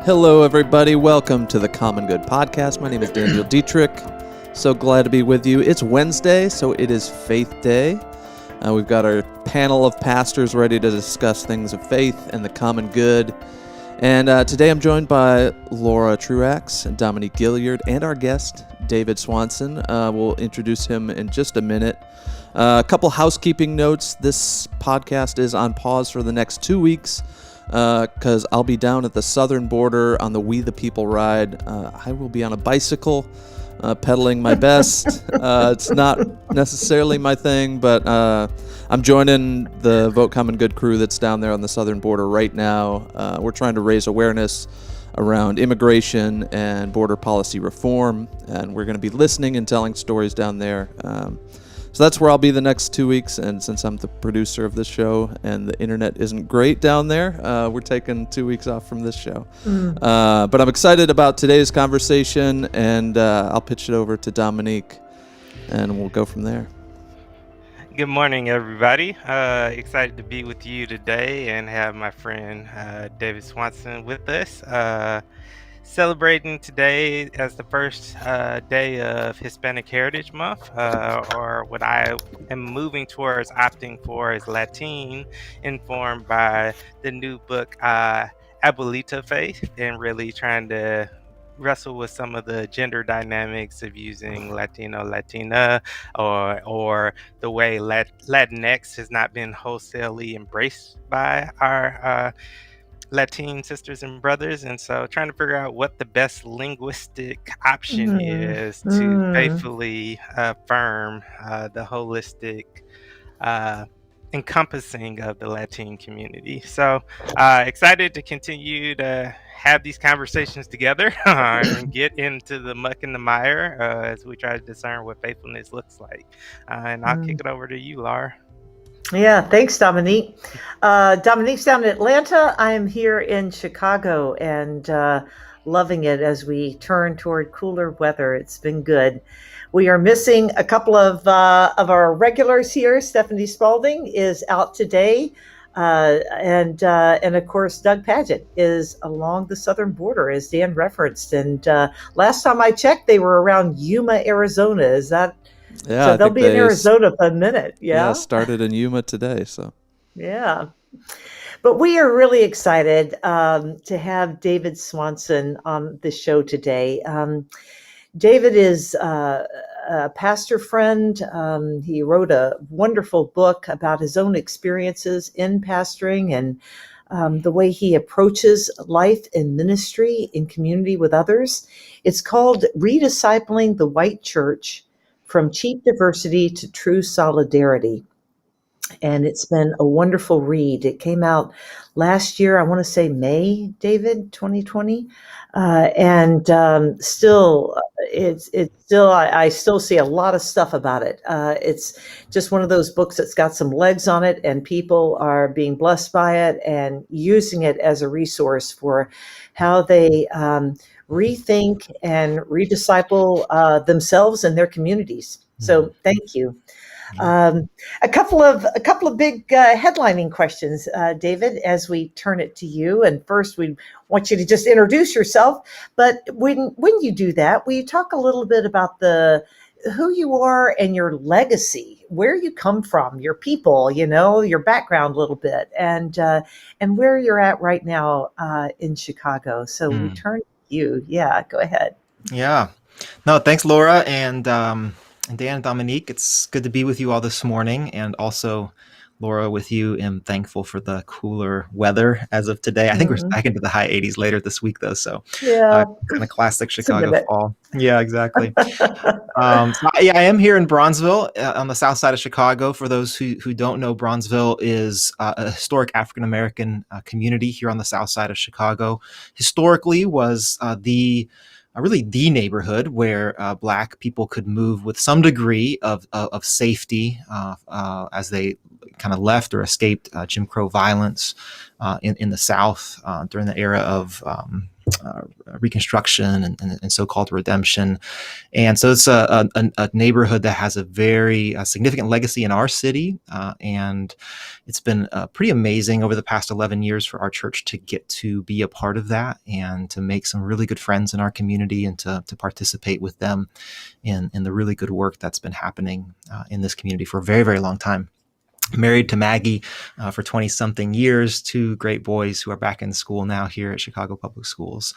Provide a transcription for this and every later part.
Hello, everybody. Welcome to the Common Good Podcast. My name is Daniel Dietrich. So glad to be with you. It's Wednesday, so it is Faith Day. We've got our panel of pastors ready to discuss things of faith and the common good. And today I'm joined by Laura Truax and Dominique Gilliard and our guest, David Swanson. We'll introduce him in just a minute. A couple housekeeping notes. This podcast is on pause for the next 2 weeks because I'll be down at the southern border on the We the People ride. I will be on a bicycle, pedaling my best. It's not necessarily my thing, but I'm joining the Vote Common Good crew that's down there on the southern border right now. We're trying to raise awareness around immigration and border policy reform, and we're going to be listening and telling stories down there. So that's where I'll be the next 2 weeks, and since I'm the producer of this show and the internet isn't great down there, we're taking 2 weeks off from this show. But I'm excited about today's conversation, and I'll pitch it over to Dominique, and we'll go from there. Good morning, everybody. Excited to be with you today and have my friend David Swanson with us. Celebrating today as the first day of Hispanic Heritage Month, or what I am moving towards opting for is Latin, informed by the new book Abuelita Faith, and really trying to wrestle with some of the gender dynamics of using Latino, Latina, or the way Latinx has not been wholesalely embraced by our Latin sisters and brothers, and so trying to figure out what the best linguistic option is to faithfully affirm the holistic encompassing of the Latin community. So excited to continue to have these conversations together and get into the muck and the mire as we try to discern what faithfulness looks like. And I'll kick it over to you, Laura. Yeah, thanks, Dominique. Dominique's down in Atlanta. I am here in Chicago and loving it as we turn toward cooler weather. It's been good. We are missing a couple of our regulars here. Stephanie Spalding is out today. And of course, Doug Padgett is along the southern border, as Dan referenced. And last time I checked, they were around Yuma, Arizona. Is that? Yeah, so they'll be in Arizona for a minute. Yeah, started in Yuma today. So yeah, but we are really excited to have David Swanson on the show today. David is a pastor friend. He wrote a wonderful book about his own experiences in pastoring and the way he approaches life and ministry in community with others. It's called Rediscipling the White Church: From Cheap Diversity to True Solidarity. And it's been a wonderful read. It came out last year, I want to say May, David, 2020. I still see a lot of stuff about it. It's just one of those books that's got some legs on it, and people are being blessed by it and using it as a resource for how they rethink and redisciple themselves and their communities. So thank you. A couple of big headlining questions, David, as we turn it to you. And first, we want you to just introduce yourself. But when you do that, will you talk a little bit about who you are and your legacy, where you come from, your people, your background a little bit, and where you're at right now in Chicago. So we turn to you. Yeah, go ahead. Yeah. No, thanks, Laura. And Dan and Dominique, it's good to be with you all this morning. And also, Laura, with you, am thankful for the cooler weather as of today. I think we're back into the high 80s later this week, though. So yeah, kind of classic Chicago fall. Yeah, exactly. I am here in Bronzeville on the south side of Chicago. For those who don't know, Bronzeville is a historic African-American community here on the south side of Chicago. Historically was really the neighborhood where Black people could move with some degree of safety as they kind of left or escaped Jim Crow violence in the South during the era of Reconstruction and so-called redemption. And so it's a neighborhood that has a very significant legacy in our city. And it's been pretty amazing over the past 11 years for our church to get to be a part of that and to make some really good friends in our community and to participate with them in the really good work that's been happening in this community for a very, very long time. Married to Maggie for 20-something years, 2 great boys who are back in school now here at Chicago Public Schools.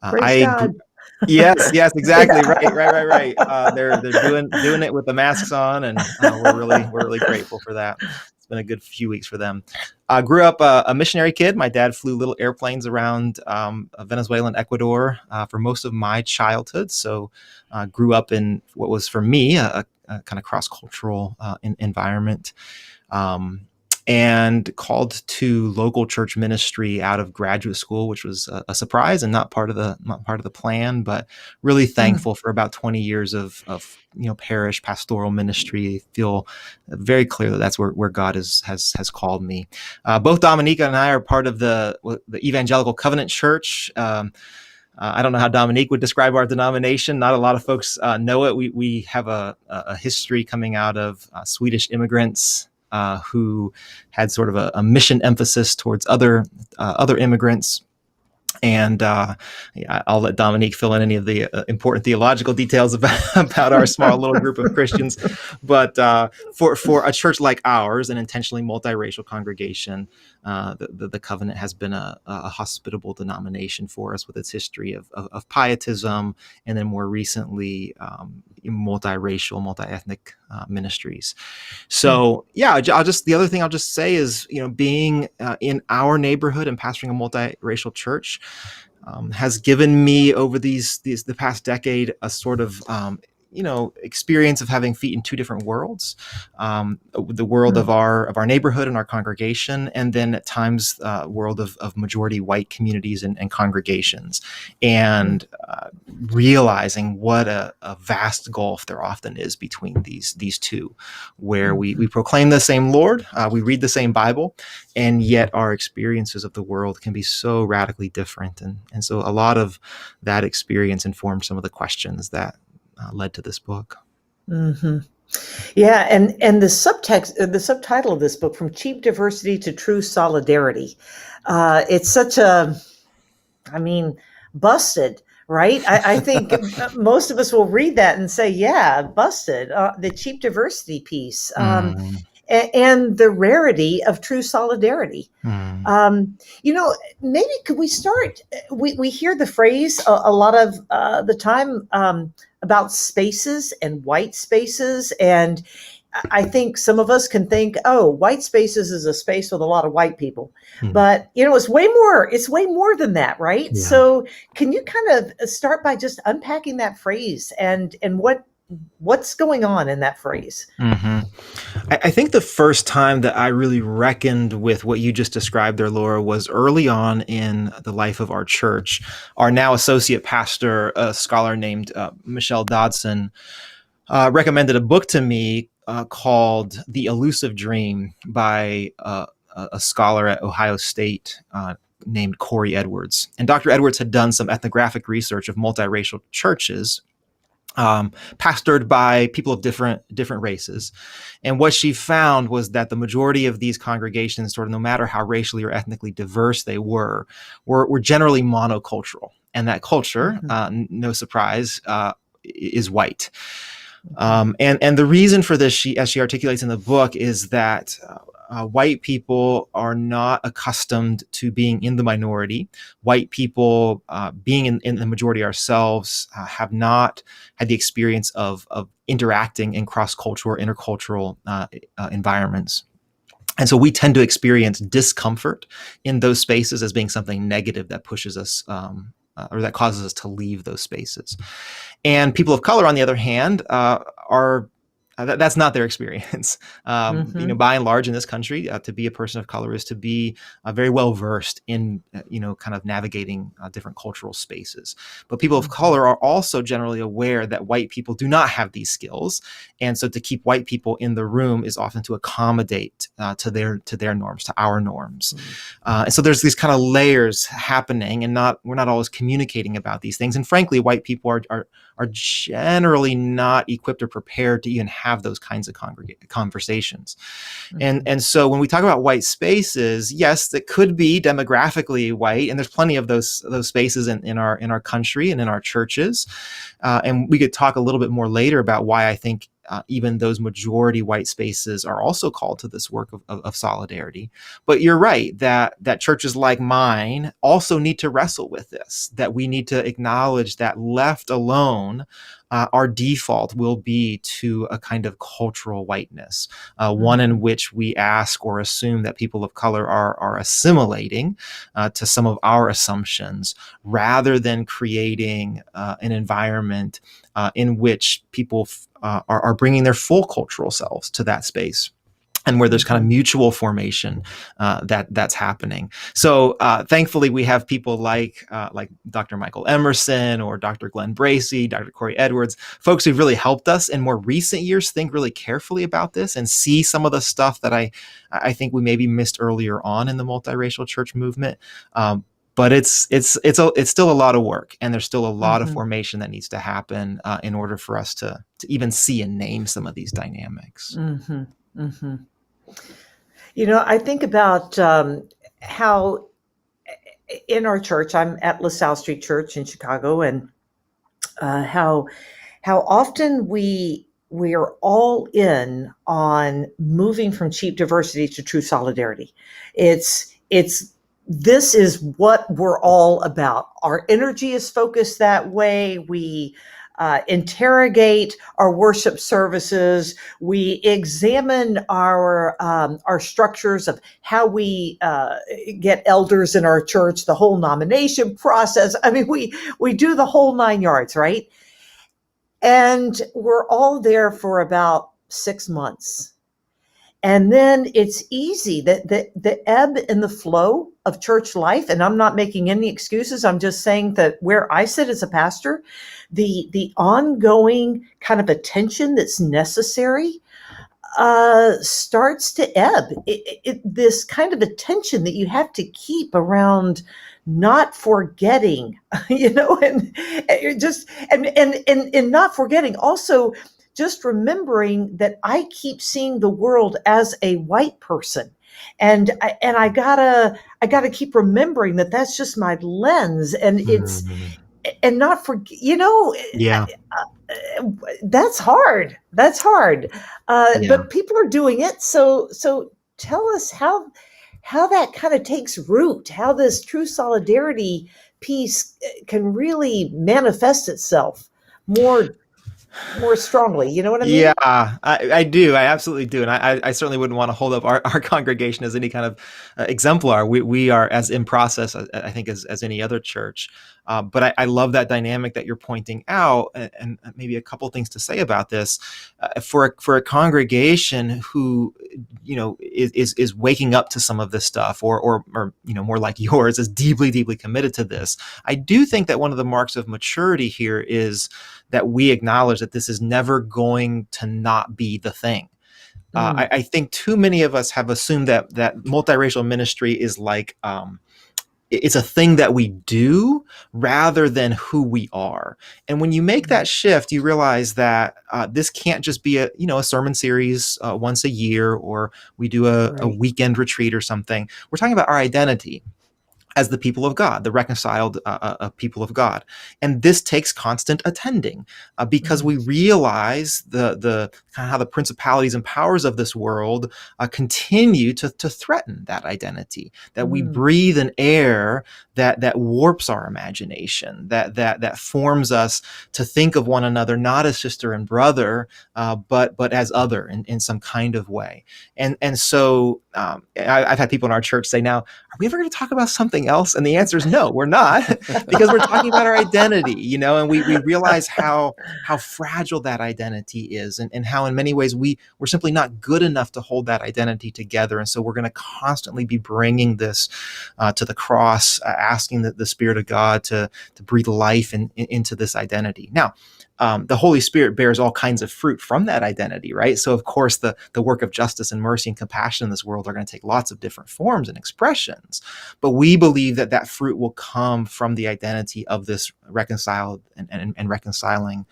Praise God. Yes, exactly. Right. They're doing it with the masks on, and we're really grateful for that. It's been a good few weeks for them. I grew up a missionary kid. My dad flew little airplanes around Venezuela and Ecuador for most of my childhood. So grew up in what was for me a kind of cross-cultural environment. And called to local church ministry out of graduate school, which was a surprise and not part of the plan, but really thankful for about 20 years of parish pastoral ministry. Feel very clear that that's where God has called me. Both Dominica and I are part of the Evangelical Covenant Church. I don't know how Dominique would describe our denomination. Not a lot of folks know it. We have a history coming out of Swedish immigrants who had sort of a mission emphasis towards other immigrants. And I'll let Dominique fill in any of the important theological details about our small little group of Christians. But for a church like ours, an intentionally multiracial congregation, the Covenant has been a hospitable denomination for us with its history of pietism, and then more recently multiracial, multi-ethnic ministries. So the other thing I'll just say is, being in our neighborhood and pastoring a multiracial church has given me over the past decade a sort of experience of having feet in 2 different worlds, the world of our neighborhood and our congregation, and then at times world of majority white communities and congregations, and realizing what a vast gulf there often is between these two, where we proclaim the same Lord, we read the same Bible, and yet our experiences of the world can be so radically different. And so a lot of that experience informed some of the questions that led to this book. Mm-hmm. Yeah, and the subtitle of this book, From Cheap Diversity to True Solidarity, it's such busted, right? I think most of us will read that and say, yeah, busted, the cheap diversity piece. And the rarity of true solidarity. Maybe could we start? We hear the phrase a lot of the time about spaces and white spaces, and I think some of us can think, oh, white spaces is a space with a lot of white people, but it's way more. It's way more than that, right? Yeah. So, can you kind of start by just unpacking that phrase and what's going on in that phrase? I think the first time that I really reckoned with what you just described there, Laura, was early on in the life of our church. Our now associate pastor, a scholar named Michelle Dodson, recommended a book to me called The Elusive Dream by a scholar at Ohio State named Corey Edwards. And Dr. Edwards had done some ethnographic research of multiracial churches pastored by people of different races. And what she found was that the majority of these congregations, sort of no matter how racially or ethnically diverse they were generally monocultural. And that culture, no surprise, is white. And the reason for this, as she articulates in the book, is that white people are not accustomed to being in the minority. White people, being in the majority ourselves, have not had the experience of interacting in cross-cultural or intercultural environments. And so we tend to experience discomfort in those spaces as being something negative that pushes us or that causes us to leave those spaces. And people of color, on the other hand, are That's not their experience. Mm-hmm. By and large in this country, to be a person of color is to be very well versed in, kind of navigating different cultural spaces. But people of Mm-hmm. color are also generally aware that white people do not have these skills, and so to keep white people in the room is often to accommodate to their norms, to our norms. And so there's these kind of layers happening, and we're not always communicating about these things. And frankly, white people are generally not equipped or prepared to even have those kinds of conversations. Mm-hmm. And so when we talk about white spaces, yes, that could be demographically white, and there's plenty of those spaces in our country and in our churches. And we could talk a little bit more later about why I think even those majority white spaces are also called to this work of solidarity. But you're right that churches like mine also need to wrestle with this, that we need to acknowledge that left alone, our default will be to a kind of cultural whiteness, one in which we ask or assume that people of color are assimilating to some of our assumptions, rather than creating an environment in which people are bringing their full cultural selves to that space, and where there's kind of mutual formation that's happening. So thankfully, we have people like Dr. Michael Emerson or Dr. Glenn Bracey, Dr. Corey Edwards, folks who've really helped us in more recent years think really carefully about this and see some of the stuff that I think we maybe missed earlier on in the multiracial church movement. But it's still a lot of work, and there's still a lot of formation that needs to happen in order for us to even see and name some of these dynamics. Mm-hmm. Mm-hmm. I think about how in our church, I'm at LaSalle Street Church in Chicago, and how often we are all in on moving from cheap diversity to true solidarity. This is what we're all about. Our energy is focused that way. We interrogate our worship services. We examine our structures of how we get elders in our church, the whole nomination process. I mean, we do the whole 9 yards, right? And we're all there for about 6 months. And then it's easy that the ebb and the flow of church life, and I'm not making any excuses. I'm just saying that where I sit as a pastor, the ongoing kind of attention that's necessary starts to ebb. This kind of attention that you have to keep around not forgetting, and just and not forgetting also. Just remembering that I keep seeing the world as a white person, and I gotta keep remembering that that's just my lens, and it's and not forget. Yeah, That's hard. That's hard. Yeah. But people are doing it. So tell us how that kind of takes root. How this true solidarity piece can really manifest itself more strongly. You know what I mean? Yeah, I do. I absolutely do. And I certainly wouldn't want to hold up our congregation as any kind of exemplar. We are as in process, I think, as any other church. But I love that dynamic that you're pointing out, and maybe a couple things to say about this. For a congregation who, is waking up to some of this stuff, or more like yours, is deeply committed to this. I do think that one of the marks of maturity here is that we acknowledge that this is never going to not be the thing. I think too many of us have assumed that multiracial ministry is like it's a thing that we do rather than who we are. And when you make that shift, you realize that this can't just be a sermon series once a year, or we do a weekend retreat or something. We're talking about our identity as the people of God, the reconciled people of God. And this takes constant attending because we realize the kind of how the principalities and powers of this world continue to threaten that identity, that we breathe an air that warps our imagination, that forms us to think of one another not as sister and brother, but as other in some kind of way. And so I've had people in our church say, now, are we ever going to talk about something something else? And the answer is no, we're not, because we're talking about our identity, and we realize how fragile that identity is, and how in many ways we're simply not good enough to hold that identity together. And so we're going to constantly be bringing this to the cross, asking the Spirit of God to breathe life into this identity. Now, the Holy Spirit bears all kinds of fruit from that identity, right? So, of course, the work of justice and mercy and compassion in this world are going to take lots of different forms and expressions. But we believe that fruit will come from the identity of this reconciled and reconciling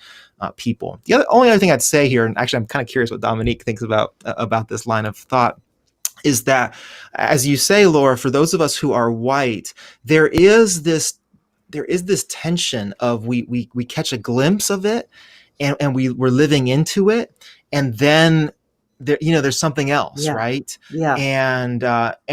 people. The only other thing I'd say here, and actually I'm kind of curious what Dominique thinks about this line of thought, is that, as you say, Laura, for those of us who are white, there is this tension of we catch a glimpse of it, and we're living into it, and then there's something else, right? Yeah. And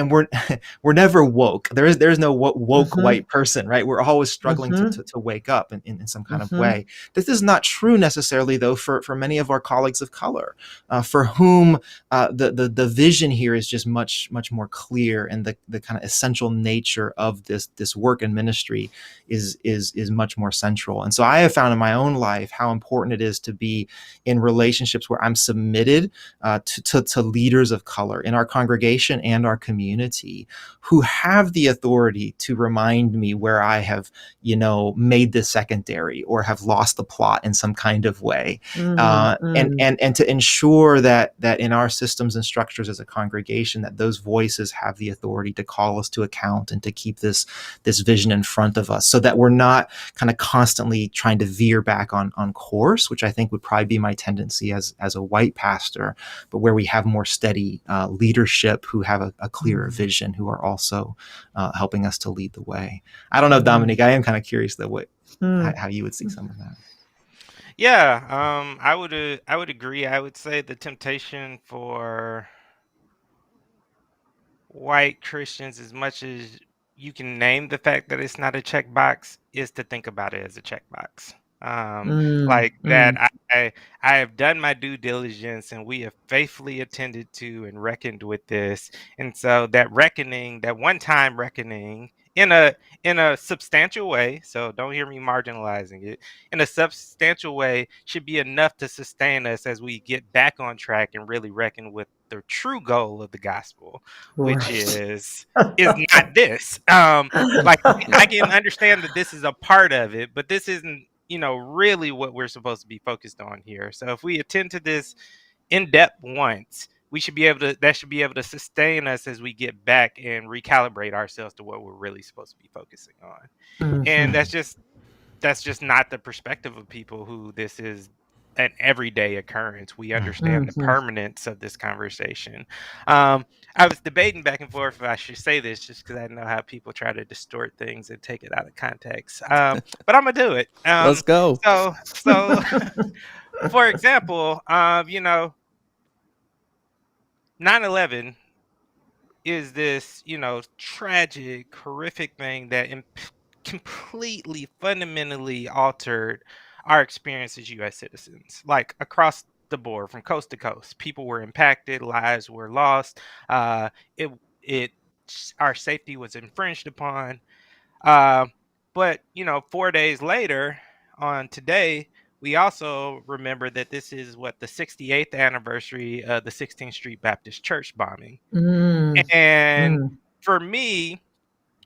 we're never woke. There's no woke white person, right? We're always struggling to wake up in some kind of way. This is not true necessarily, though, for many of our colleagues of color, for whom the vision here is just much more clear, and the kind of essential nature of this work and ministry is much more central. And so I have found in my own life how important it is to be in relationships where I'm submitted to leaders of color in our congregation and our community, who have the authority to remind me where I have, made this secondary or have lost the plot in some kind of way, and to ensure that in our systems and structures as a congregation, that those voices have the authority to call us to account and to keep this vision in front of us, so that we're not kind of constantly trying to veer back on course, which I think would probably be my tendency as a white pastor, but where we have more steady leadership who have a clearer vision, who are also helping us to lead the way. I don't know, Dominique, I am kind of curious though how you would see some of that. Yeah, I would agree. I would say the temptation for white Christians, as much as you can name the fact that it's not a checkbox, is to think about it as a checkbox. Like that I have done my due diligence, and we have faithfully attended to and reckoned with this. And so that reckoning, that one-time reckoning, in a substantial way, so don't hear me marginalizing it, in a substantial way, should be enough to sustain us as we get back on track and really reckon with the true goal of the gospel, which is not this. Like, I can understand that this is a part of it, but this isn't, really what we're supposed to be focused on here. So if we attend to this in depth once, that should be able to sustain us as we get back and recalibrate ourselves to what we're really supposed to be focusing on. And that's just not the perspective of people who this is an everyday occurrence. We understand the permanence of this conversation. I was debating back and forth if I should say this, just because I know how people try to distort things and take it out of context. But I'm gonna do it. Let's go. So for example, 9/11 is this, tragic, horrific thing that completely, fundamentally altered our experience as U.S. citizens, like across the board, from coast to coast. People were impacted, lives were lost. It our safety was infringed upon. But 4 days later, on today, we also remember that this is the 68th anniversary of the 16th Street Baptist Church bombing. And for me,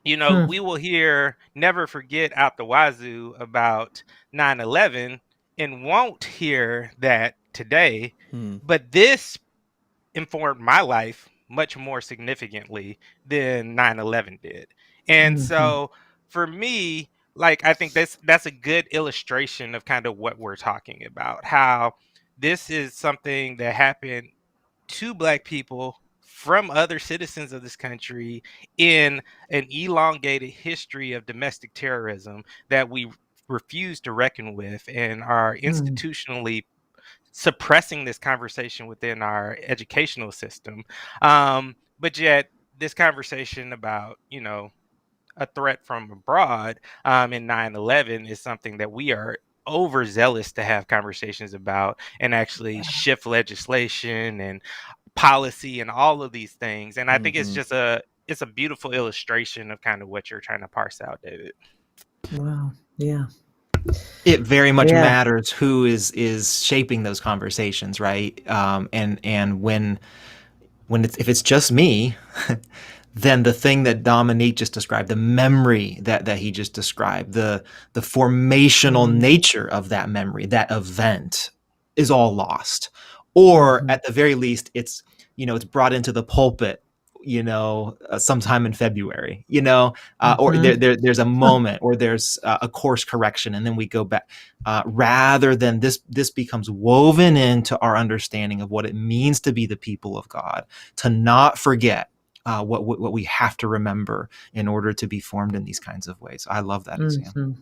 we will hear never forget out the wazoo about 9/11 and won't hear that today. But this informed my life much more significantly than 9/11 did. And so for me, like, I think that's a good illustration of kind of what we're talking about, how this is something that happened to Black people from other citizens of this country in an elongated history of domestic terrorism that we refuse to reckon with, and are institutionally suppressing this conversation within our educational system. But yet this conversation about, a threat from abroad in 9/11 is something that we are overzealous to have conversations about, and actually shift legislation and policy and all of these things. And I think it's just it's a beautiful illustration of kind of what you're trying to parse out, David. Wow. Yeah. It very much Yeah. matters who is shaping those conversations, right? And when if it's just me, then the thing that Dominique just described, the memory that he just described, the formational nature of that memory, that event, is all lost. Or at the very least, it's brought into the pulpit, sometime in February, or there's a moment, or there's a course correction, and then we go back, rather than this becomes woven into our understanding of what it means to be the people of God, to not forget what we have to remember in order to be formed in these kinds of ways. I love that example.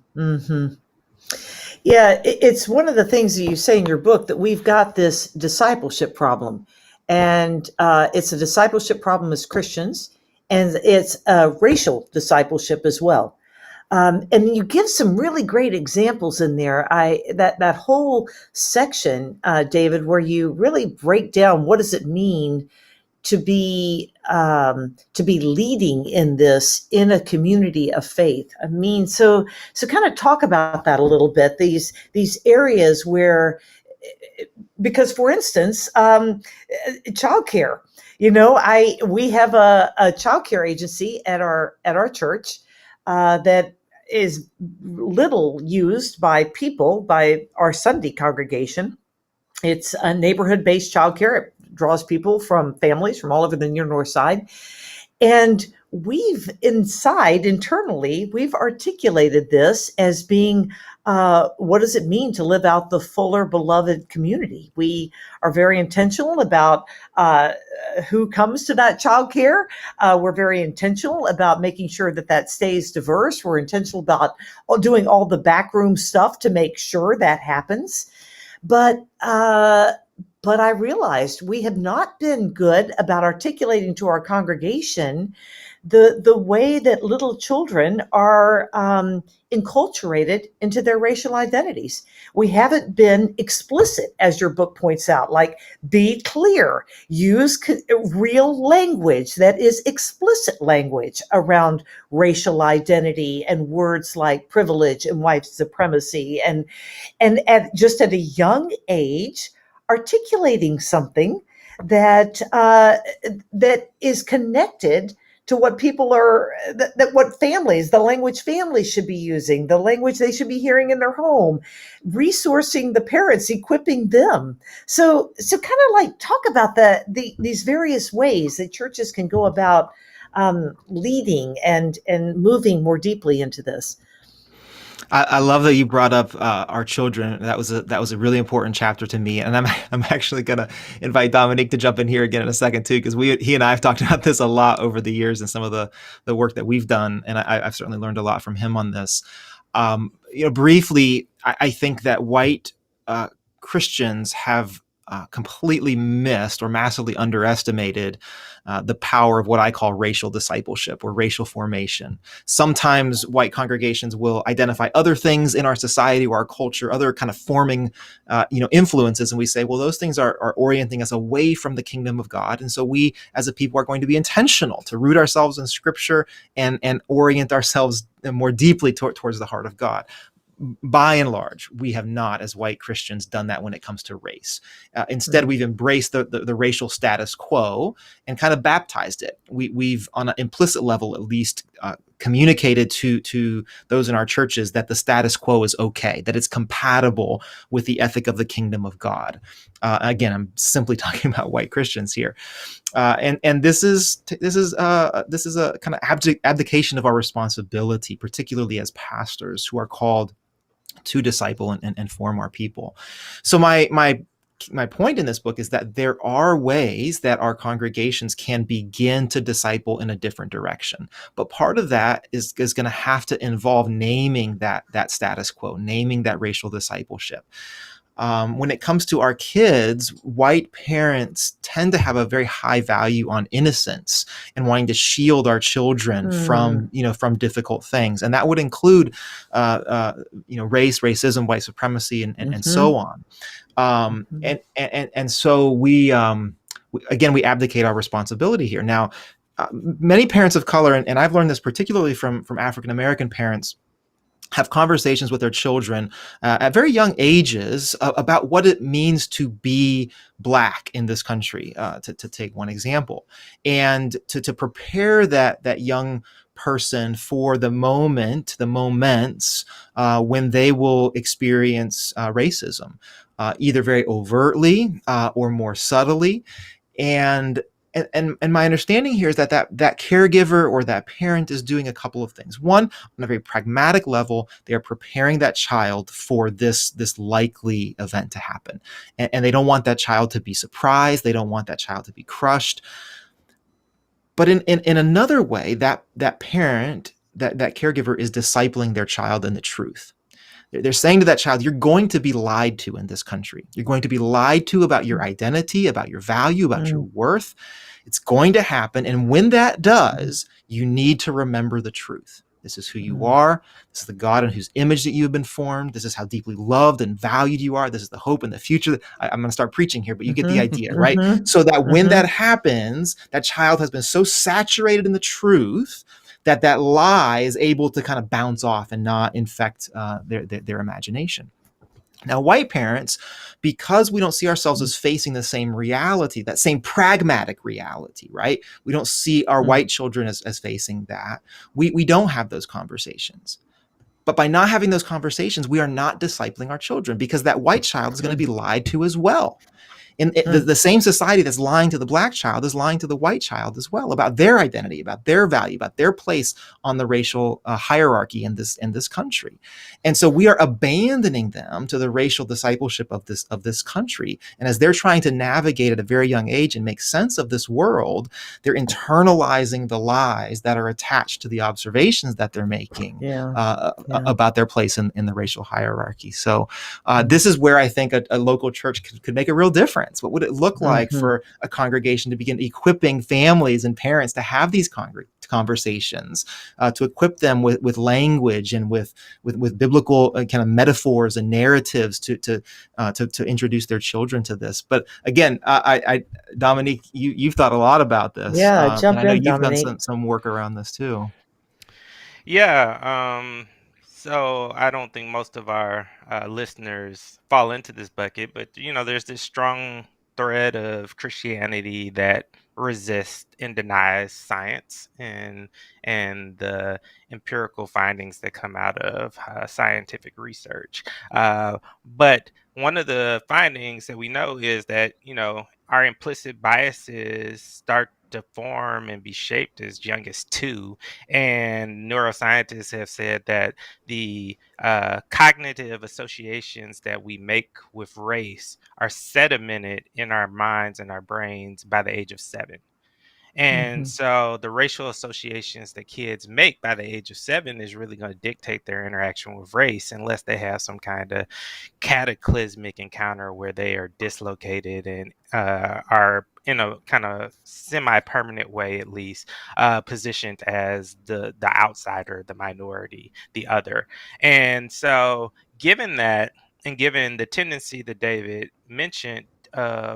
Yeah, it's one of the things that you say in your book, that we've got this discipleship problem. And it's a discipleship problem as Christians, and it's a racial discipleship as well. And you give some really great examples in there. That whole section, David, where you really break down what does it mean to be leading in this in a community of faith. I mean, so kind of talk about that a little bit. These areas where, because for instance, childcare. We have a childcare agency at our church that is little used by our Sunday congregation. It's a neighborhood-based childcare. It draws people from families from all over the near north side. And we've internally, we've articulated this as being, what does it mean to live out the fuller beloved community? We are very intentional about who comes to that childcare. We're very intentional about making sure that stays diverse. We're intentional about doing all the backroom stuff to make sure that happens. But I realized we have not been good about articulating to our congregation the way that little children are enculturated into their racial identities. We haven't been explicit, as your book points out, like be clear, use real language that is explicit language around racial identity and words like privilege and white supremacy, and just at a young age, articulating something that is connected to what people what families, the language families should be using, the language they should be hearing in their home, resourcing the parents, equipping them. So kind of like talk about these various ways that churches can go about leading and moving more deeply into this. I love that you brought up our children. That was a really important chapter to me, and I'm actually gonna invite Dominique to jump in here again in a second too, because he and I have talked about this a lot over the years and some of the work that we've done, and I've certainly learned a lot from him on this. Briefly, I think that white Christians have completely missed or massively underestimated the power of what I call racial discipleship or racial formation. Sometimes white congregations will identify other things in our society or our culture, other kind of forming, influences, and we say, well, those things are orienting us away from the kingdom of God, and so we, as a people, are going to be intentional to root ourselves in Scripture and orient ourselves more deeply towards the heart of God. By and large, we have not, as white Christians, done that when it comes to race. Instead, we've embraced the racial status quo and kind of baptized it. We've, on an implicit level, at least, communicated to those in our churches that the status quo is okay, that it's compatible with the ethic of the kingdom of God. Again, I'm simply talking about white Christians here, and this is a kind of abdication of our responsibility, particularly as pastors who are called to disciple and form our people. So my point in this book is that there are ways that our congregations can begin to disciple in a different direction. But part of that is going to have to involve naming that status quo, naming that racial discipleship. When it comes to our kids, white parents tend to have a very high value on innocence and wanting to shield our children from difficult things, and that would include, race, racism, white supremacy, and so on. And so we abdicate our responsibility here. Now, many parents of color, and I've learned this particularly from African American parents, have conversations with their children at very young ages about what it means to be Black in this country, to take one example, and to prepare that young person for the moments when they will experience racism, either very overtly or more subtly. And my understanding here is that caregiver or that parent is doing a couple of things. One, on a very pragmatic level, they are preparing that child for this likely event to happen, and they don't want that child to be surprised. They don't want that child to be crushed. But in another way, that parent, that caregiver, is discipling their child in the truth. They're saying to that child, you're going to be lied to in this country. You're going to be lied to about your identity, about your value, about your worth. It's going to happen. And when that does, you need to remember the truth. This is who you are. This is the God in whose image that you have been formed. This is how deeply loved and valued you are. This is the hope and the future. I'm going to start preaching here, but you get the idea, right? So that when that happens, that child has been so saturated in the truth that lie is able to kind of bounce off and not infect their imagination. Now, white parents, because we don't see ourselves as facing the same reality, that same pragmatic reality, right? We don't see our white children as facing that. We don't have those conversations. But by not having those conversations, we are not discipling our children, because that white child is going to be lied to as well. And the same society that's lying to the Black child is lying to the white child as well about their identity, about their value, about their place on the racial hierarchy in this country. And so we are abandoning them to the racial discipleship of this country. And as they're trying to navigate at a very young age and make sense of this world, they're internalizing the lies that are attached to the observations that they're making about their place in the racial hierarchy. So this is where I think a local church could make a real difference. What would it look like for a congregation to begin equipping families and parents to have these conversations, to equip them with language and with biblical kind of metaphors and narratives to introduce their children to this? But again, Dominique, you've thought a lot about this. Yeah, jump and I know in, you've Dominique. done some work around this too. Yeah. So I don't think most of our listeners fall into this bucket, but there's this strong thread of Christianity that resists and denies science and the empirical findings that come out of scientific research. But one of the findings that we know is that our implicit biases start to form and be shaped as young as 2. And neuroscientists have said that the cognitive associations that we make with race are sedimented in our minds and our brains by the age of 7. And so the racial associations that kids make by the age of 7 is really going to dictate their interaction with race, unless they have some kind of cataclysmic encounter where they are dislocated and are in a kind of semi-permanent way, at least, positioned as the outsider, the minority, the other. And so given that, and given the tendency that David mentioned,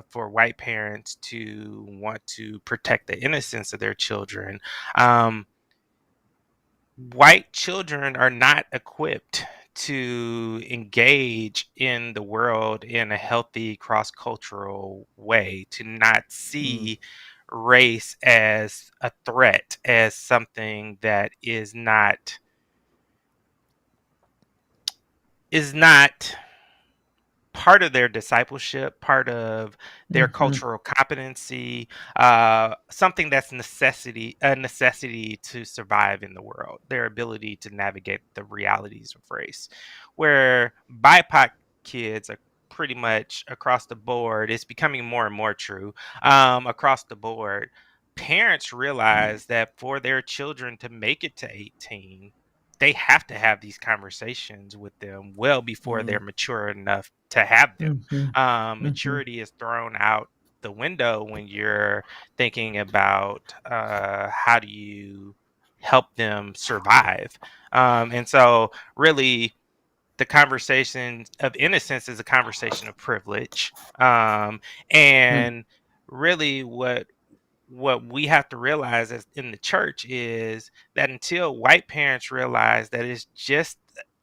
for white parents to want to protect the innocence of their children, white children are not equipped to engage in the world in a healthy cross-cultural way, to not see race as a threat, as something that is not part of their discipleship, part of their cultural competency, something that's a necessity to survive in the world, their ability to navigate the realities of race. Where BIPOC kids are pretty much across the board, it's becoming more and more true, across the board. Parents realize that for their children to make it to 18, they have to have these conversations with them well before they're mature enough to have them. Maturity is thrown out the window when you're thinking about how do you help them survive. And so really the conversation of innocence is a conversation of privilege. And really what what we have to realize as in the church is that until white parents realize that it's just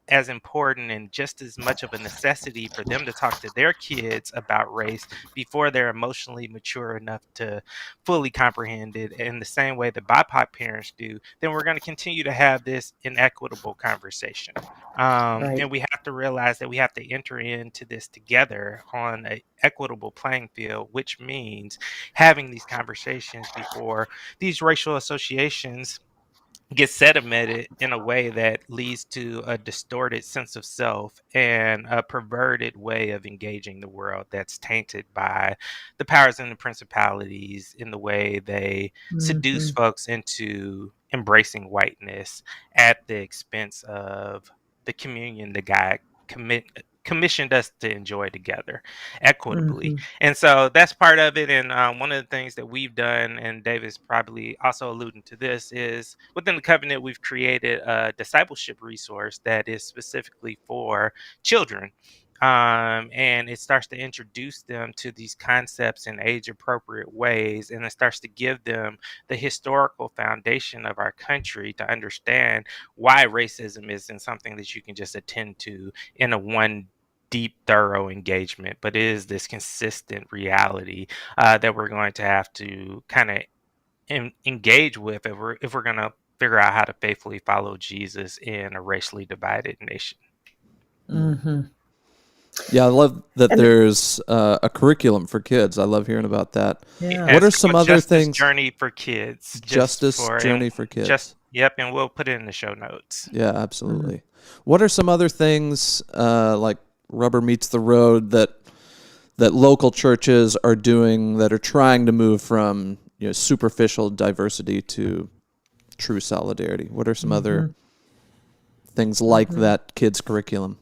as important and just as much of a necessity for them to talk to their kids about race before they're emotionally mature enough to fully comprehend it in the same way that BIPOC parents do, then we're going to continue to have this inequitable conversation. Right. And we have to realize that we have to enter into this together on an equitable playing field, which means having these conversations before these racial associations get sedimented in a way that leads to a distorted sense of self and a perverted way of engaging the world that's tainted by the powers and the principalities in the way they seduce Mm-hmm. folks into embracing whiteness at the expense of the communion that God commissioned us to enjoy together equitably. Mm-hmm. And so that's part of it. And one of the things that we've done, and David's probably also alluding to this, is within the covenant, we've created a discipleship resource that is specifically for children. And it starts to introduce them to these concepts in age appropriate ways. And it starts to give them the historical foundation of our country to understand why racism isn't something that you can just attend to in a one deep, thorough engagement, but it is this consistent reality that we're going to have to kind of engage with if we're going to figure out how to faithfully follow Jesus in a racially divided nation. Mm-hmm. Yeah, I love that And there's a curriculum for kids. I love hearing about that. yeah. What are It's some called other Justice things? Journey for Kids. Justice Journey for Kids. Yep, and we'll put it in the show notes. Yeah, absolutely. What are some other things like rubber meets the road that local churches are doing that are trying to move from superficial diversity to true solidarity? What are some other things like that kids curriculum?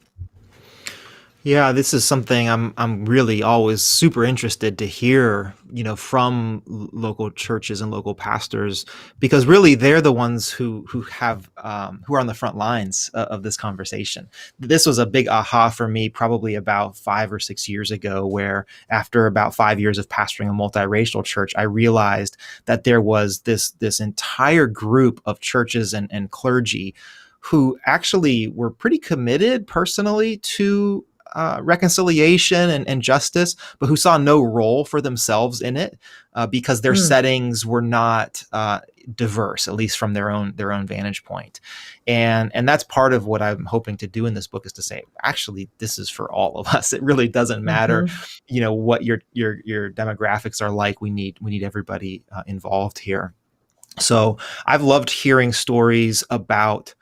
Yeah, this is something I'm really always super interested to hear, from local churches and local pastors, because really they're the ones who are on the front lines of this conversation. This was a big aha for me probably about 5 or 6 years ago, where after about 5 years of pastoring a multiracial church, I realized that there was this entire group of churches and clergy who actually were pretty committed personally to reconciliation and justice, but who saw no role for themselves in it because their settings were not diverse, at least from their own vantage point. And that's part of what I'm hoping to do in this book, is to say, actually, this is for all of us. It really doesn't matter, what your demographics are like. We need everybody involved here. So I've loved hearing stories about.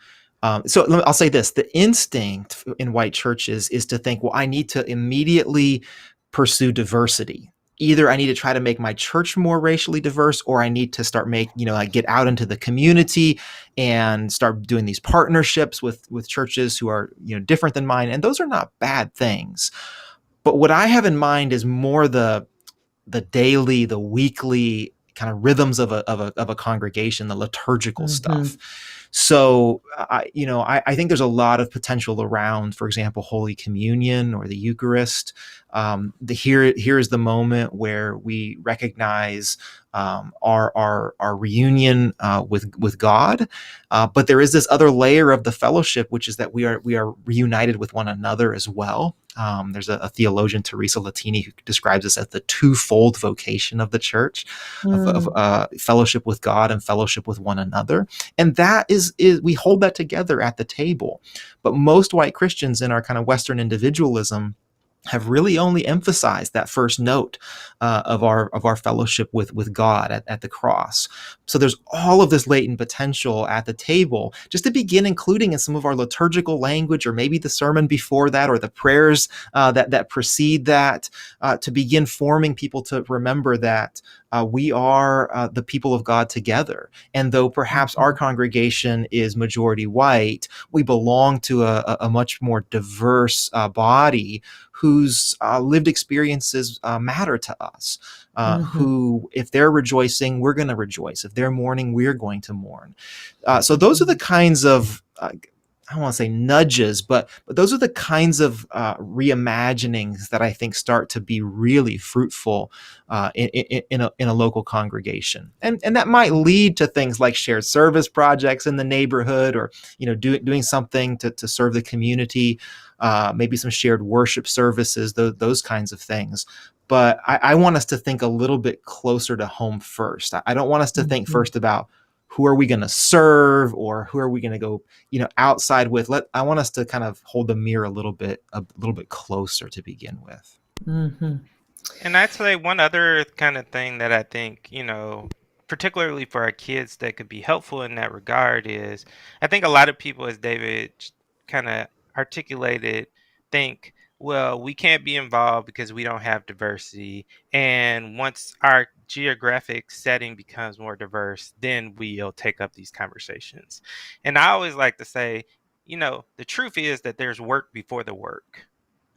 I'll say this: the instinct in white churches is to think, well, I need to immediately pursue diversity. Either I need to try to make my church more racially diverse, or I need to start get out into the community and start doing these partnerships with churches who are, different than mine. And those are not bad things. But what I have in mind is more the daily, the weekly kind of rhythms of a congregation, the liturgical stuff. So, I think there's a lot of potential around, for example, Holy Communion or the Eucharist. Here is the moment where we recognize our reunion with God, but there is this other layer of the fellowship, which is that we are reunited with one another as well. There's a theologian, Teresa Latini, who describes this as the twofold vocation of the church, of fellowship with God and fellowship with one another. And that is we hold that together at the table. But most white Christians in our kind of Western individualism have really only emphasized that first note of our fellowship with God at the cross. So there's all of this latent potential at the table, just to begin including in some of our liturgical language, or maybe the sermon before that, or the prayers that precede that, to begin forming people to remember that we are the people of God together. And though perhaps our congregation is majority white, we belong to a much more diverse body whose lived experiences matter to us, who, if they're rejoicing, we're going to rejoice. If they're mourning, we're going to mourn. So those are the kinds of I don't want to say nudges, but those are the kinds of reimaginings that I think start to be really fruitful in a local congregation, and that might lead to things like shared service projects in the neighborhood, or doing something to serve the community, maybe some shared worship services, those kinds of things. But I want us to think a little bit closer to home first. I don't want us to think first about who are we going to serve, or who are we going to go outside with. I want us to kind of hold the mirror a little bit closer to begin with. Mm-hmm. And I'd say one other kind of thing that I think, particularly for our kids, that could be helpful in that regard is, I think a lot of people, as David kind of articulated, think, well, we can't be involved because we don't have diversity. And once our geographic setting becomes more diverse, then we'll take up these conversations. And I always like to say, the truth is that there's work before the work.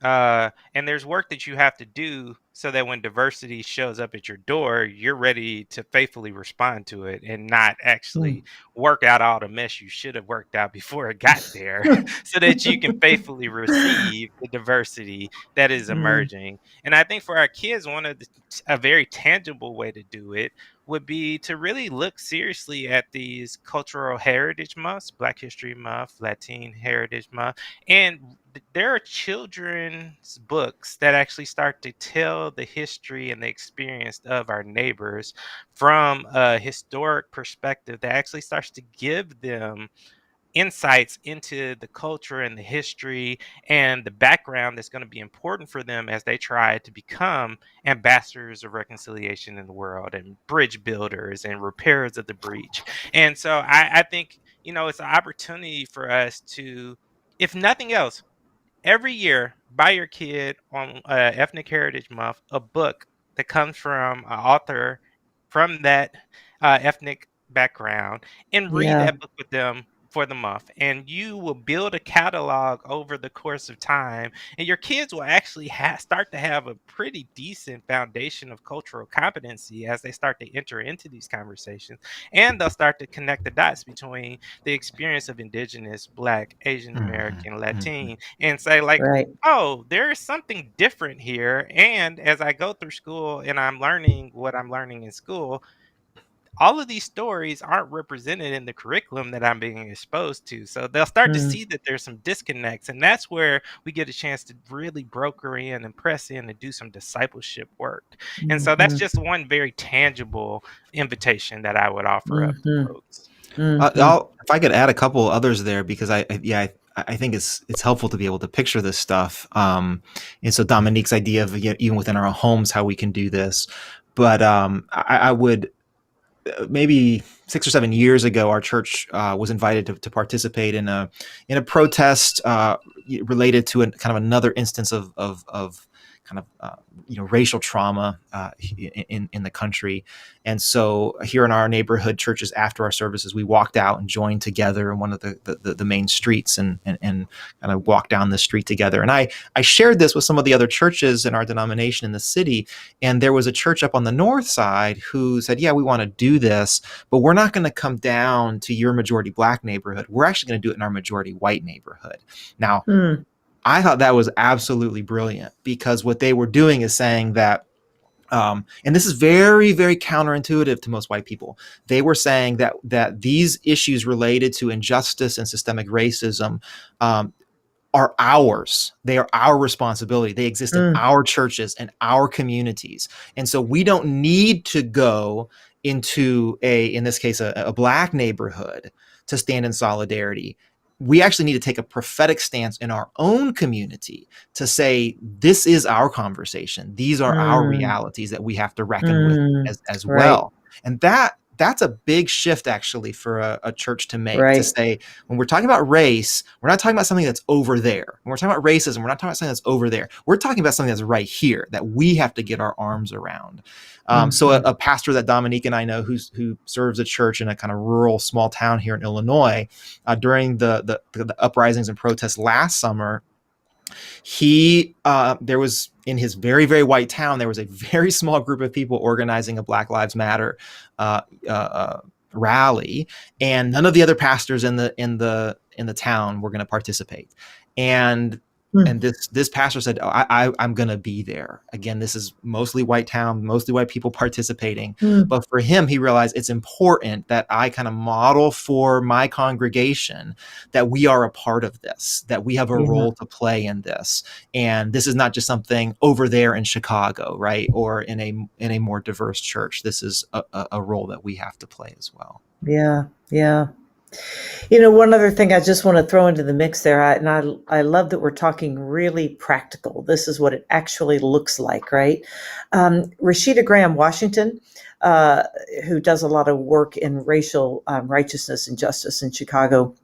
And there's work that you have to do so that when diversity shows up at your door, you're ready to faithfully respond to it and not actually work out all the mess you should have worked out before it got there, so that you can faithfully receive the diversity that is emerging. And I think for our kids, a very tangible way to do it would be to really look seriously at these cultural heritage months, Black History Month, Latin Heritage Month, and there are children's books that actually start to tell the history and the experience of our neighbors from a historic perspective that actually starts to give them insights into the culture and the history and the background that's going to be important for them as they try to become ambassadors of reconciliation in the world, and bridge builders and repairers of the breach. And so I think, it's an opportunity for us to, if nothing else, every year buy your kid on Ethnic Heritage Month a book that comes from an author from that ethnic background, and read Yeah. that book with them for the month. And you will build a catalog over the course of time, and your kids will actually start to have a pretty decent foundation of cultural competency as they start to enter into these conversations. And they'll start to connect the dots between the experience of Indigenous, Black, Asian American, Latin, and say, like, Right. oh, there is something different here. And as I go through school and I'm learning what I'm learning in school, all of these stories aren't represented in the curriculum that I'm being exposed to. So they'll start to see that there's some disconnects. And that's where we get a chance to really broker in and press in and do some discipleship work. And so that's just one very tangible invitation that I would offer up to folks. If I could add a couple others there, because I think it's helpful to be able to picture this stuff. And so Dominique's idea of, even within our homes, how we can do this. But I would, maybe 6 or 7 years ago, our church was invited to participate in a protest related to kind of another instance of kind of racial trauma in the country. And so here in our neighborhood churches, after our services, we walked out and joined together in one of the main streets and kind of walked down the street together. And I shared this with some of the other churches in our denomination in the city. And there was a church up on the north side who said, yeah, we want to do this, but we're not going to come down to your majority Black neighborhood. We're actually going to do it in our majority white neighborhood. Now, I thought that was absolutely brilliant, because what they were doing is saying that, and this is very, very counterintuitive to most white people. They were saying that these issues related to injustice and systemic racism are ours. They are our responsibility. They exist in our churches and our communities. And so we don't need to go into in this case, a Black neighborhood to stand in solidarity. We actually need to take a prophetic stance in our own community to say, this is our conversation. These are our realities that we have to reckon with as well. And that's a big shift, actually, for a church to make, to say, when we're talking about race, we're not talking about something that's over there. When we're talking about racism, we're not talking about something that's over there. We're talking about something that's right here that we have to get our arms around. So a pastor that Dominique and I know, who serves a church in a kind of rural small town here in Illinois, during the uprisings and protests last summer, there was, in his very, very white town, there was a very small group of people organizing a Black Lives Matter rally, and none of the other pastors in the town were going to participate. And this pastor said, oh, I'm going to be there. Again, this is mostly white town, mostly white people participating. But for him, he realized it's important that I kind of model for my congregation that we are a part of this, that we have a role to play in this. And this is not just something over there in Chicago, right? Or in a more diverse church. This is a role that we have to play as well. Yeah. Yeah. One other thing I just want to throw into the mix there, I love that we're talking really practical. This is what it actually looks like, right? Rashida Graham Washington, who does a lot of work in racial righteousness and justice in Chicago,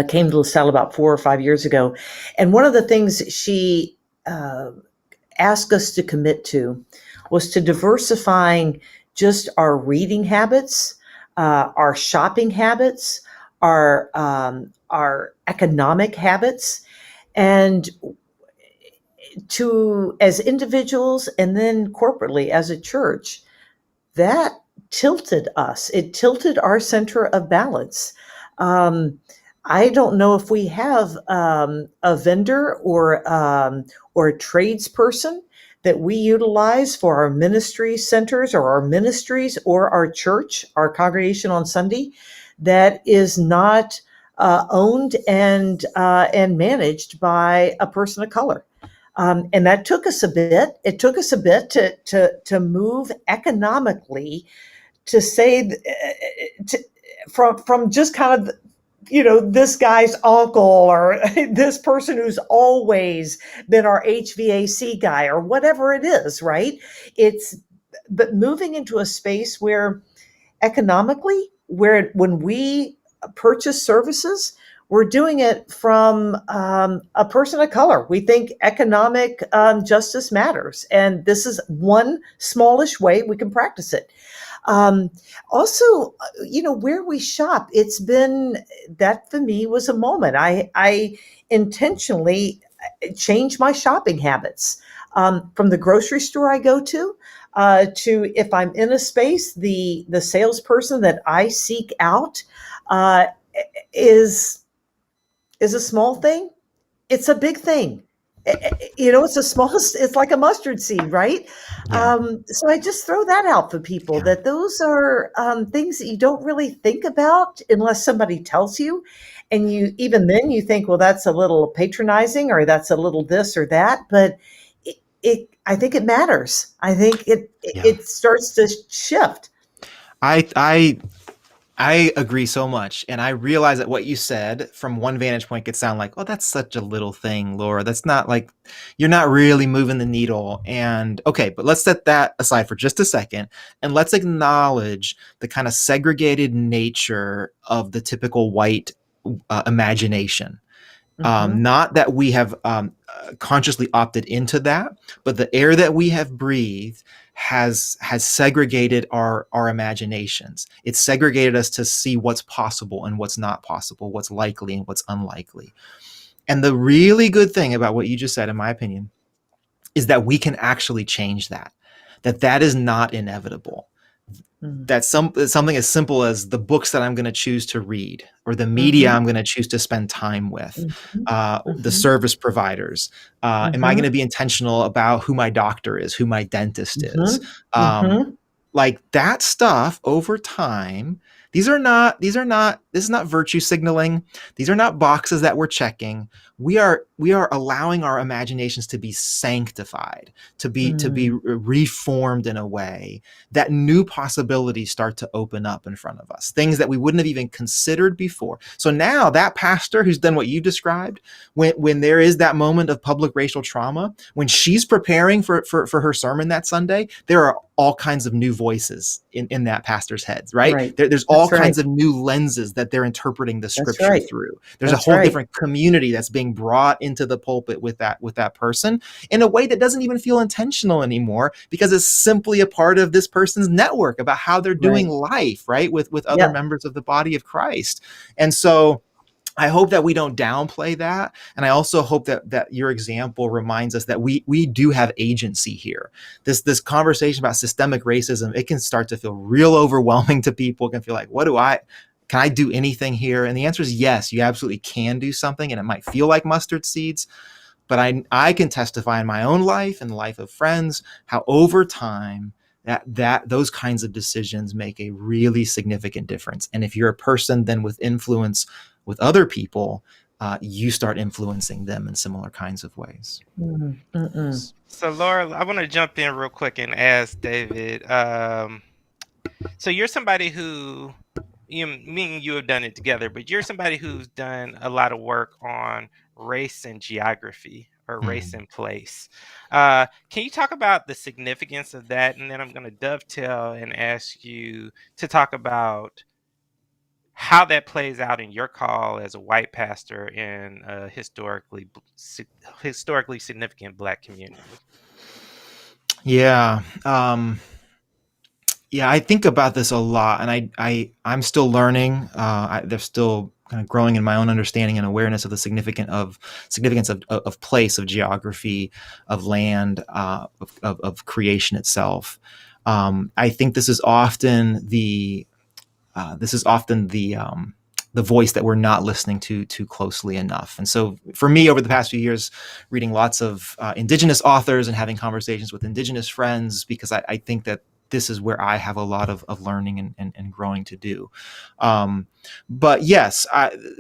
came to LaSalle about 4 or 5 years ago. And one of the things she asked us to commit to was to diversifying just our reading habits, our shopping habits, our economic habits, and to, as individuals and then corporately as a church, that tilted us. It tilted our center of balance. I don't know if we have a vendor or a tradesperson that we utilize for our ministry centers or our ministries or our church, our congregation on Sunday, that is not owned and managed by a person of color. And that took us a bit. It took us a bit to move economically to say from just kind of, this guy's uncle or this person who's always been our HVAC guy or whatever it is, right? But moving into a space where economically, when we purchase services, we're doing it from a person of color. We think economic justice matters. And this is one smallish way we can practice it. Also, where we shop, it's been, that for me was a moment. I intentionally changed my shopping habits from the grocery store I go to if I'm in a space, the salesperson that I seek out is a small thing. It's a big thing. It's like a mustard seed, right? Yeah. So I just throw that out for people, that those are things that you don't really think about unless somebody tells you. And even then you think, well, that's a little patronizing or that's a little this or that. But I think it matters. I think it starts to shift. I agree so much. And I realize that what you said from one vantage point could sound like, oh, that's such a little thing, Laura. That's not like, you're not really moving the needle. And okay, but let's set that aside for just a second. And let's acknowledge the kind of segregated nature of the typical white imagination. Not that we have consciously opted into that, but the air that we have breathed has segregated our imaginations. It's segregated us to see what's possible and what's not possible, what's likely and what's unlikely. And the really good thing about what you just said, in my opinion, is that we can actually change that is not inevitable. That's something as simple as the books that I'm going to choose to read, or the media I'm going to choose to spend time with, the service providers. Am I going to be intentional about who my doctor is, who my dentist is? Like that stuff over time. This is not virtue signaling. These are not boxes that we're checking. We are allowing our imaginations to be sanctified, to be reformed in a way that new possibilities start to open up in front of us, things that we wouldn't have even considered before. So now that pastor who's done what you described, when there is that moment of public racial trauma, when she's preparing for her sermon that Sunday, there are all kinds of new voices in that pastor's heads, right? There's all kinds of new lenses that they're interpreting the scripture through. There's a whole different community that's being brought into the pulpit with that person in a way that doesn't even feel intentional anymore, because it's simply a part of this person's network about how they're doing life, right? With other members of the body of Christ. And so I hope that we don't downplay that. And I also hope that your example reminds us that we do have agency here. This conversation about systemic racism, it can start to feel real overwhelming to people. It can feel like, can I do anything here? And the answer is yes, you absolutely can do something. And it might feel like mustard seeds, but I can testify in my own life and the life of friends how over time that those kinds of decisions make a really significant difference. And if you're a person then with influence with other people, you start influencing them in similar kinds of ways. So Laura, I want to jump in real quick and ask David. So you're somebody who, me and you have done it together, but you're somebody who's done a lot of work on race and geography, or race and place. Can you talk about the significance of that? And then I'm going to dovetail and ask you to talk about how that plays out in your call as a white pastor in a historically significant Black community. Yeah. Yeah, I think about this a lot, and I'm still learning. They're still kind of growing in my own understanding and awareness of the significance of place, of geography, of land, of creation itself. I think this is often the voice that we're not listening to too closely enough. And so for me, over the past few years, reading lots of Indigenous authors and having conversations with Indigenous friends, because I think that this is where I have a lot of learning and growing to do. But yes,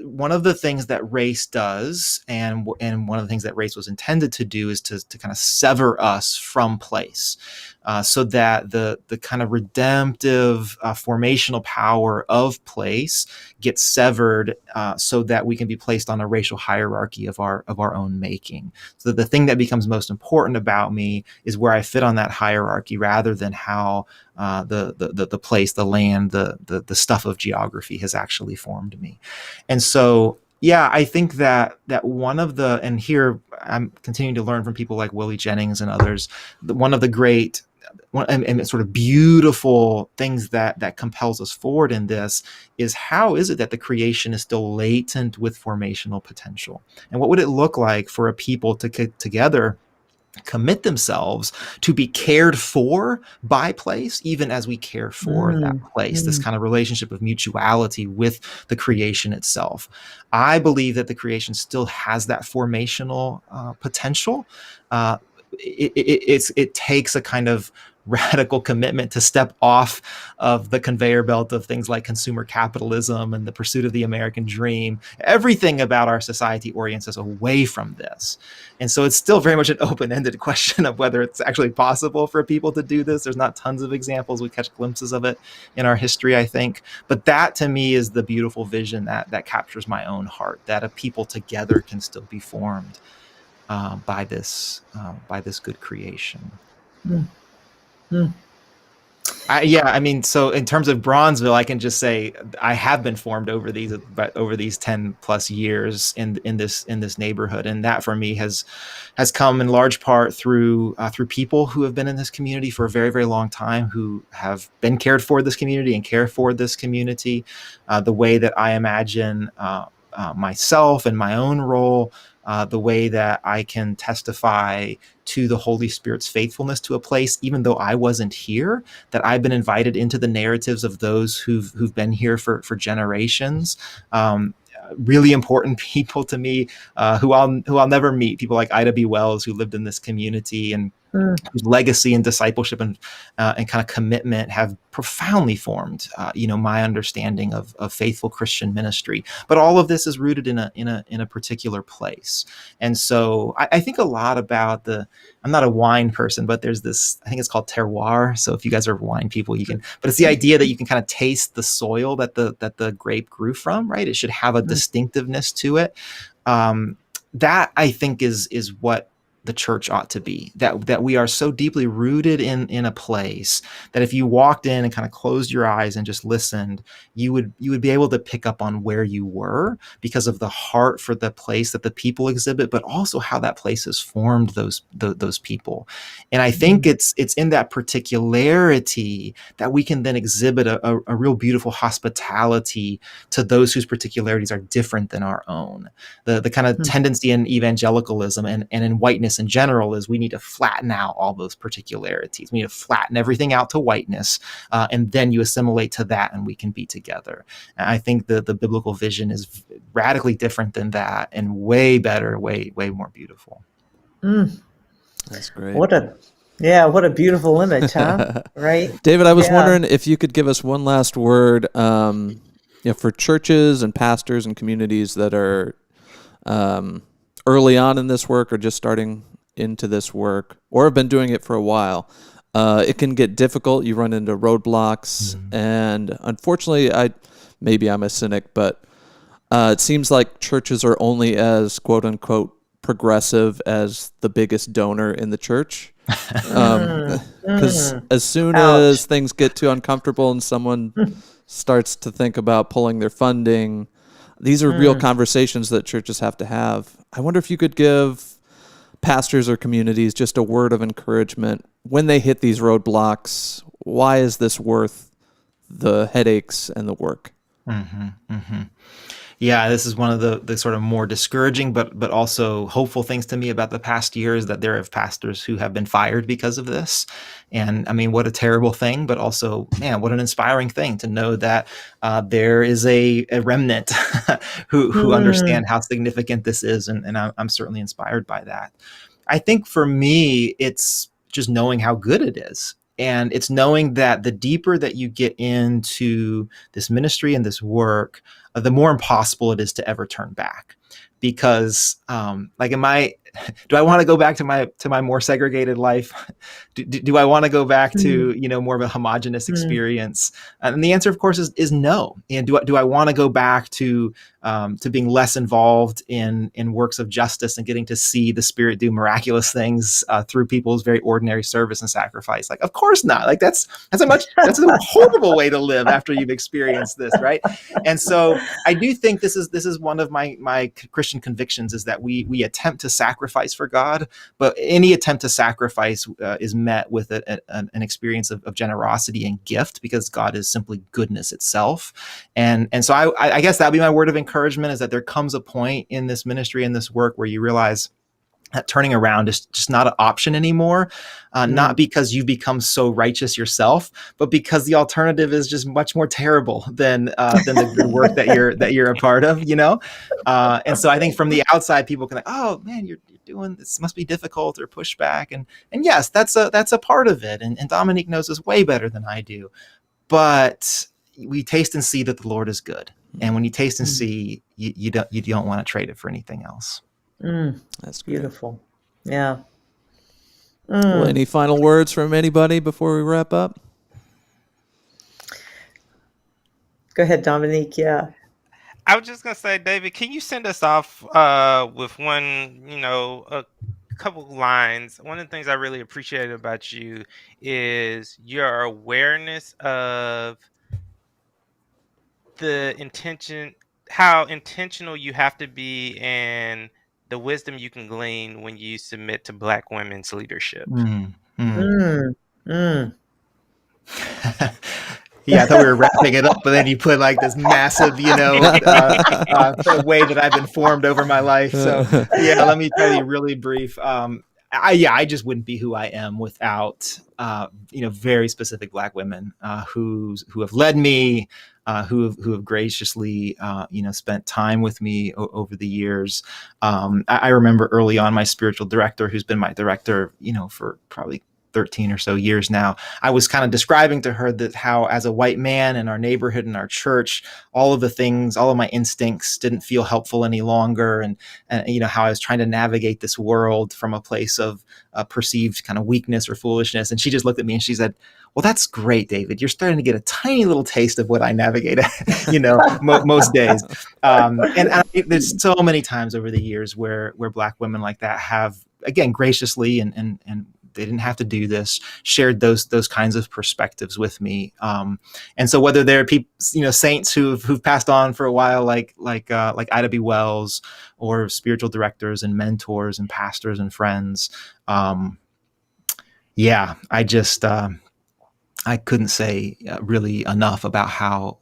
one of the things that race does, and one of the things that race was intended to do, is to kind of sever us from place, so that the kind of redemptive formational power of place gets severed, so that we can be placed on a racial hierarchy of our own making. So the thing that becomes most important about me is where I fit on that hierarchy, rather than how the place, the land, the stuff of geography has actually formed me. And so, yeah, I think that one of the, and here I'm continuing to learn from people like Willie Jennings and others, one of the great and sort of beautiful things that compels us forward in this is, how is it that the creation is still latent with formational potential? And what would it look like for a people to get together, commit themselves to be cared for by place, even as we care for that place, this kind of relationship of mutuality with the creation itself. I believe that the creation still has that formational potential. It takes a kind of radical commitment to step off of the conveyor belt of things like consumer capitalism and the pursuit of the American dream. Everything about our society orients us away from this. And so it's still very much an open-ended question of whether it's actually possible for people to do this. There's not tons of examples. We catch glimpses of it in our history, I think. But that, to me, is the beautiful vision that captures my own heart, that a people together can still be formed by this good creation. So in terms of Bronzeville, I can just say I have been formed over these 10 plus years in this neighborhood, and that for me has come in large part through people who have been in this community for a very, very long time, who have been cared for this community and care for this community, the way that I imagine myself and my own role, the way that I can testify to the Holy Spirit's faithfulness to a place, even though I wasn't here, that I've been invited into the narratives of those who've been here for generations. Really important people to me, who I'll never meet. People like Ida B. Wells, who lived in this community, and whose legacy and discipleship and kind of commitment have profoundly formed, my understanding of faithful Christian ministry. But all of this is rooted in a particular place. And so I think a lot about I'm not a wine person, but there's this, I think it's called terroir. So if you guys are wine people, but it's the idea that you can kind of taste the soil that the grape grew from, right? It should have a distinctiveness to it. That I think is what the church ought to be, that we are so deeply rooted in a place that if you walked in and kind of closed your eyes and just listened, you would be able to pick up on where you were because of the heart for the place that the people exhibit, but also how that place has formed those people. And I think it's in that particularity that we can then exhibit a real beautiful hospitality to those whose particularities are different than our own. The kind of tendency in evangelicalism and in whiteness in general is we need to flatten out all those particularities. We need to flatten everything out to whiteness, and then you assimilate to that and we can be together. And I think the biblical vision is radically different than that and way better, way more beautiful. That's great. What a beautiful image, huh? Right? David, I was wondering if you could give us one last word for churches and pastors and communities that are early on in this work or just starting into this work or have been doing it for a while. It can get difficult. You run into roadblocks. And unfortunately, maybe I'm a cynic, but it seems like churches are only as quote unquote progressive as the biggest donor in the church. Because as soon as things get too uncomfortable and someone starts to think about pulling their funding, these are real conversations that churches have to have. I wonder if you could give pastors or communities just a word of encouragement when they hit these roadblocks. Why is this worth the headaches and the work? Yeah, this is one of the sort of more discouraging but also hopeful things to me about the past year is that there are pastors who have been fired because of this. And I mean, what a terrible thing, but also, man, what an inspiring thing to know that there is a remnant who understand how significant this is. And I'm certainly inspired by that. I think for me, it's just knowing how good it is. And it's knowing that the deeper that you get into this ministry and this work, the more impossible it is to ever turn back. Because do I want to go back to my more segregated life? Do I want to go back to, more of a homogenous experience? And the answer, of course, is no. And do I want to go back to being less involved in works of justice and getting to see the Spirit do miraculous things through people's very ordinary service and sacrifice? Like, of course not. Like that's a horrible way to live after you've experienced this, right? And so I do think this is one of my Christian convictions is that we attempt to sacrifice for God, but any attempt to sacrifice is met with an experience of generosity and gift because God is simply goodness itself. And so I guess that'd be my word of encouragement is that there comes a point in this ministry and this work where you realize that turning around is just not an option anymore, not because you've become so righteous yourself, but because the alternative is just much more terrible than the good work that you're a part of, And so I think from the outside, people can like, oh man, you're doing this must be difficult or pushback, and yes, that's a part of it. And Dominique knows this way better than I do, but we taste and see that the Lord is good, and when you taste and see, you don't want to trade it for anything else. That's great. Beautiful. Yeah. Well, any final words from anybody before we wrap up? Go ahead, Dominique. Yeah. I was just going to say, David, can you send us off with one, a couple lines? One of the things I really appreciate about you is your awareness of the intention, how intentional you have to be, and the wisdom you can glean when you submit to Black women's leadership. Yeah, I thought we were wrapping it up, but then you put like this massive, way that I've been formed over my life. So yeah, let me tell you really brief. I just wouldn't be who I am without, very specific Black women who have led me, who have graciously, spent time with me over the years. I remember early on my spiritual director, who's been my director, for probably 13 or so years now, I was kind of describing to her that how as a white man in our neighborhood, in our church, all of my instincts didn't feel helpful any longer. And how I was trying to navigate this world from a place of perceived kind of weakness or foolishness. And she just looked at me and she said, well, that's great, David. You're starting to get a tiny little taste of what I navigate, most days. And there's so many times over the years where Black women like that have again, graciously, and they didn't have to do this, shared those kinds of perspectives with me. And so whether they're people, saints who've passed on for a while, like Ida B. Wells, or spiritual directors and mentors and pastors and friends, I just I couldn't say really enough about how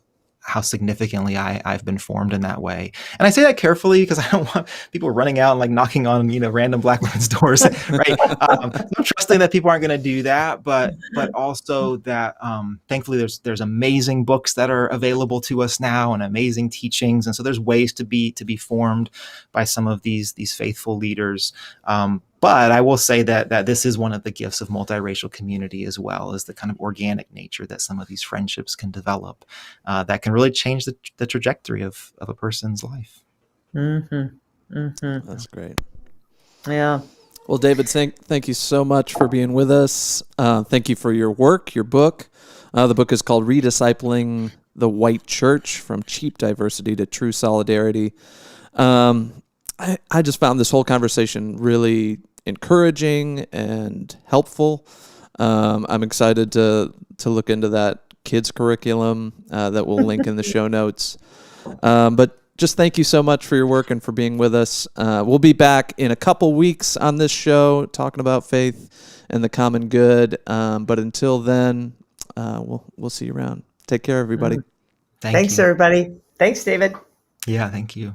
significantly I've been formed in that way. And I say that carefully because I don't want people running out and like knocking on, random Black women's doors, right? I'm trusting that people aren't going to do that, but also that thankfully there's amazing books that are available to us now and amazing teachings. And so there's ways to be formed by some of these faithful leaders. But I will say that this is one of the gifts of multiracial community as well, is the kind of organic nature that some of these friendships can develop that can really change the trajectory of a person's life. Mm-hmm. Mm-hmm. That's great. Yeah. Well, David, thank you so much for being with us. Thank you for your work, your book. The book is called Rediscipling the White Church, From Cheap Diversity to True Solidarity. I just found this whole conversation really encouraging and helpful. I'm excited to look into that kids curriculum that we'll link in the show notes. But just thank you so much for your work and for being with us. We'll be back in a couple weeks on this show talking about faith and the common good. But until then, we'll see you around. Take care, everybody. Thanks, everybody. Thanks, David. Yeah, thank you.